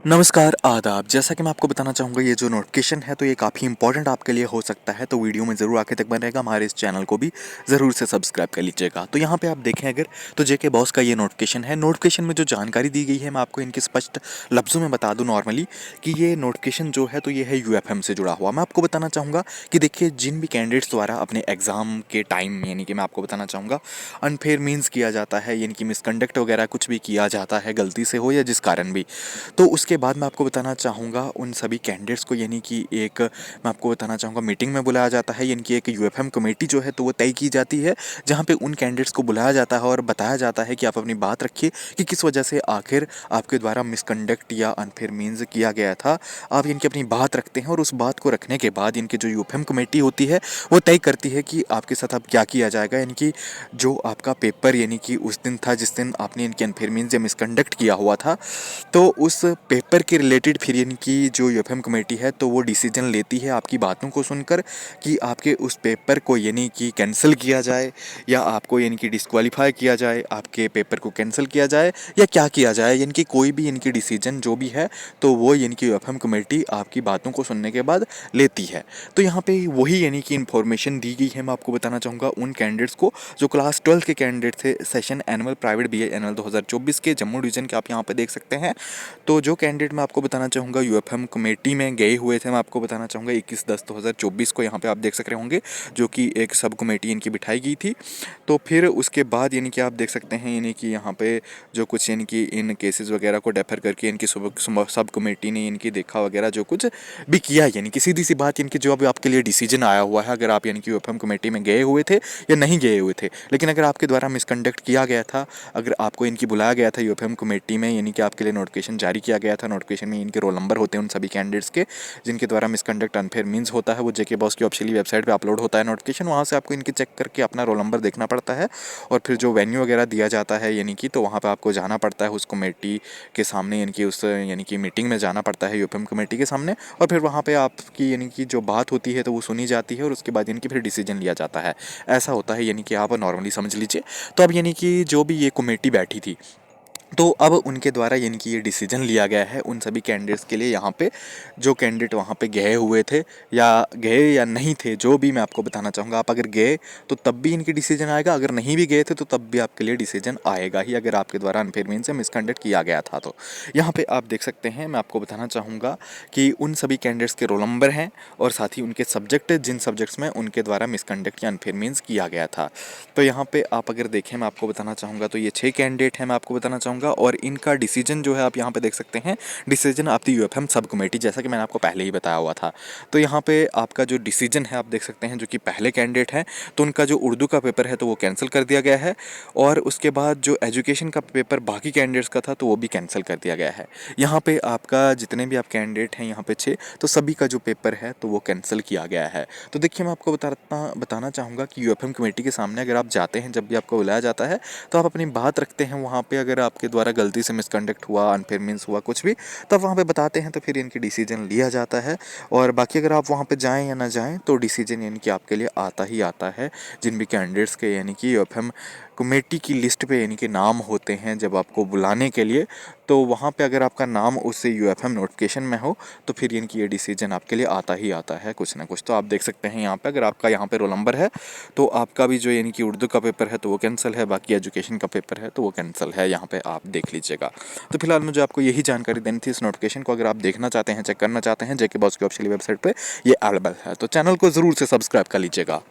नमस्कार आदाब। जैसा कि मैं आपको बताना चाहूँगा, ये जो नोटिफिकेशन है तो ये काफ़ी इंपॉर्टेंट आपके लिए हो सकता है, तो वीडियो में ज़रूर आखिर तक बने रहेगा। हमारे इस चैनल को भी ज़रूर से सब्सक्राइब कर लीजिएगा। तो यहाँ पे आप देखें अगर, तो जेके बॉस का ये नोटिफिकेशन है। नोटिफिकेशन में जो जानकारी दी गई है मैं आपको इनके स्पष्ट लफ्ज़ों में बता दूँ नॉर्मली कि ये नोटिफिकेशन जो है तो ये है यूएफएम से जुड़ा हुआ। मैं आपको बताना चाहूँगा कि देखिए, जिन भी कैंडिडेट्स द्वारा अपने एग्ज़ाम के टाइम, यानी कि मैं आपको बताना चाहूँगा, अनफेयर मीन्स किया जाता है, यानी कि मिसकंडक्ट वगैरह कुछ भी किया जाता है गलती से हो या जिस कारण भी, तो उसके बाद मैं आपको बताना चाहूँगा उन सभी कैंडिडेट्स को, यानी कि एक मैं आपको बताना चाहूँगा मीटिंग में बुलाया जाता है, यानी कि एक यूएफएम कमेटी जो है तो वो तय की जाती है, जहाँ पे उन कैंडिडेट्स को बुलाया जाता है और बताया जाता है कि आप अपनी बात रखिए कि किस वजह से आखिर आपके द्वारा मिसकंडक्ट या अनफेयर मीन्स किया गया था। आप इनकी अपनी बात रखते हैं और उस बात को रखने के बाद इनकी जो यूएफएम कमेटी होती है वो तय करती है कि आपके साथ अब क्या किया जाएगा, यानी कि जो आपका पेपर, यानी कि उस दिन था जिस दिन आपने इनकी अनफेयर मीन्स या मिसकंडक्ट किया हुआ था, तो उस पेपर के रिलेटेड फिर इनकी जो यूएफएम कमेटी है तो वो डिसीजन लेती है आपकी बातों को सुनकर कि आपके उस पेपर को यानी कि कैंसिल किया जाए या आपको यानी कि डिस्क्वालीफाई किया जाए, आपके पेपर को कैंसिल किया जाए या क्या किया जाए, यानी कि कोई भी इनकी डिसीजन जो भी है तो वो यानी कि यूएफएम कमेटी आपकी बातों को सुनने के बाद लेती है। तो यहाँ पे वही यानी कि इन्फॉर्मेशन दी गई है। मैं आपको बताना चाहूँगा उन कैंडिडेट्स को जो क्लास 12 के कैंडिडेट थे, session annual private BA annual 2024 के जम्मू डिवीजन के, आप यहाँ पे देख सकते हैं। तो जो कैंडिडेट मैं आपको बताना चाहूँगा यूएफएम कमेटी में गए हुए थे, मैं आपको बताना चाहूँगा 21/10/2024 को यहाँ पे आप देख सक रहे होंगे, जो कि एक सब कमेटी इनकी बिठाई गई थी। तो फिर उसके बाद यानी कि आप देख सकते हैं, यानी कि यहाँ पे जो कुछ यानी कि इन केसेस वगैरह को डेफर करके इनकी सब कमेटी ने इनकी देखा वगैरह जो कुछ भी किया, यानी कि सीधी सी बात, इनकी जो अभी आपके लिए डिसीजन आया हुआ है, अगर आप यानी कि यूएफएम कमेटी में गए हुए थे या नहीं गए हुए थे, लेकिन अगर आपके द्वारा मिसकंडक्ट किया गया था, अगर आपको इनकी बुलाया गया था यूएफएम कमेटी में, यानी कि आपके लिए नोटिफिकेशन जारी किया गया था। नोटिफिकेशन में इनके रोल नंबर होते हैं उन सभी कैंडिडेट्स के जिनके द्वारा मिसकंडक्ट अनफेयर मीन्स होता है, वो जेके बॉस की ऑफिशियली वेबसाइट पे अपलोड होता है नोटिफिकेशन। वहाँ से आपको इनके चेक करके अपना रोल नंबर देखना पड़ता है और फिर जो वेन्यू वगैरह दिया जाता है, यानी कि तो वहाँ पे आपको जाना पड़ता है उस कमेटी के सामने, यानी कि उस यानी कि मीटिंग में जाना पड़ता है यूएफएम कमेटी के सामने, और फिर वहाँ पे आपकी यानी कि जो बात होती है तो वो सुनी जाती है और उसके बाद इनकी फिर डिसीजन लिया जाता है। ऐसा होता है, यानी कि आप नॉर्मली समझ लीजिए। तो अब यानी कि जो भी ये कमेटी बैठी थी, तो अब उनके द्वारा यानी कि ये डिसीजन लिया गया है उन सभी कैंडिडेट्स के लिए, यहाँ पे जो कैंडिडेट वहाँ पे गए हुए थे या गए या नहीं थे, जो भी मैं आपको बताना चाहूँगा, आप अगर गए तो तब भी इनकी डिसीजन आएगा, अगर नहीं भी गए थे तो तब भी आपके लिए डिसीजन आएगा ही, अगर आपके द्वारा अनफेयर मीन से मिसकंडक्ट किया गया था। तो यहाँ पे आप देख सकते हैं, मैं आपको बताना चाहूँगा कि उन सभी कैंडिडेट्स के रोल नंबर हैं और साथ ही उनके सब्जेक्ट, जिन सब्जेक्ट्स में उनके द्वारा मिसकंडक्ट या अनफेयर मीन्स किया गया था। तो यहाँ पे आप अगर देखें, मैं आपको बताना चाहूँगा, तो ये 6 कैंडिडेट हैं, मैं आपको बताना चाहूँगा, और इनका डिसीजन जो है आप यहाँ पे देख सकते हैं, decision of the UFM sub committee, जैसा कि मैंने आपको पहले ही बताया हुआ था। तो यहाँ पे आपका जो डिसीजन है आप देख सकते हैं, जो कि पहले कैंडिडेट हैं तो उनका जो उर्दू का पेपर है तो वो कैंसिल कर दिया गया है, और उसके बाद जो एजुकेशन का पेपर बाकी कैंडिडेट्स का था तो वो भी कैंसिल कर दिया गया है। यहाँ पे आपका जितने भी आप कैंडिडेट हैं यहाँ पे 6, तो सभी का जो पेपर है तो वो कैंसिल किया गया है। तो देखिए, मैं आपको बताना चाहूँगा कि यूएफएम कमेटी के सामने अगर आप जाते हैं, जब भी आपको बुलाया जाता है तो आप अपनी बात रखते हैं वहाँ पे, अगर आपके द्वारा गलती से मिसकंडक्ट हुआ, अनफेयर मीन्स हुआ कुछ भी, तो आप वहाँ पे बताते हैं तो फिर इनकी डिसीजन लिया जाता है। और बाकी अगर आप वहाँ पे जाएँ या ना जाएँ तो डिसीजन यानी कि आपके लिए आता ही आता है। जिन भी कैंडिडेट्स के यानी कि यूएफएम कमेटी की लिस्ट पे यानी कि नाम होते हैं जब आपको बुलाने के लिए, तो वहाँ पे अगर आपका नाम उस यूएफएम नोटिफिकेशन में हो तो फिर यानी कि ये डिसीजन आपके लिए आता ही आता है कुछ ना कुछ। तो आप देख सकते हैं यहाँ पे, अगर आपका यहाँ पे रोल नंबर है तो आपका भी जो यानी कि उर्दू का पेपर है तो वो कैंसिल है, बाकी एजुकेशन का पेपर है तो वो कैंसिल है, यहाँ पे आप देख लीजिएगा। तो फिलहाल मुझे आपको यही जानकारी देनी थी इस नोटिफिकेशन को। अगर आप देखना चाहते हैं, चेक करना चाहते हैं, जेके बॉस की ऑफिशियल वेबसाइट पे ये अवेलेबल है, तो चैनल को ज़रूर से सब्सक्राइब कर लीजिएगा।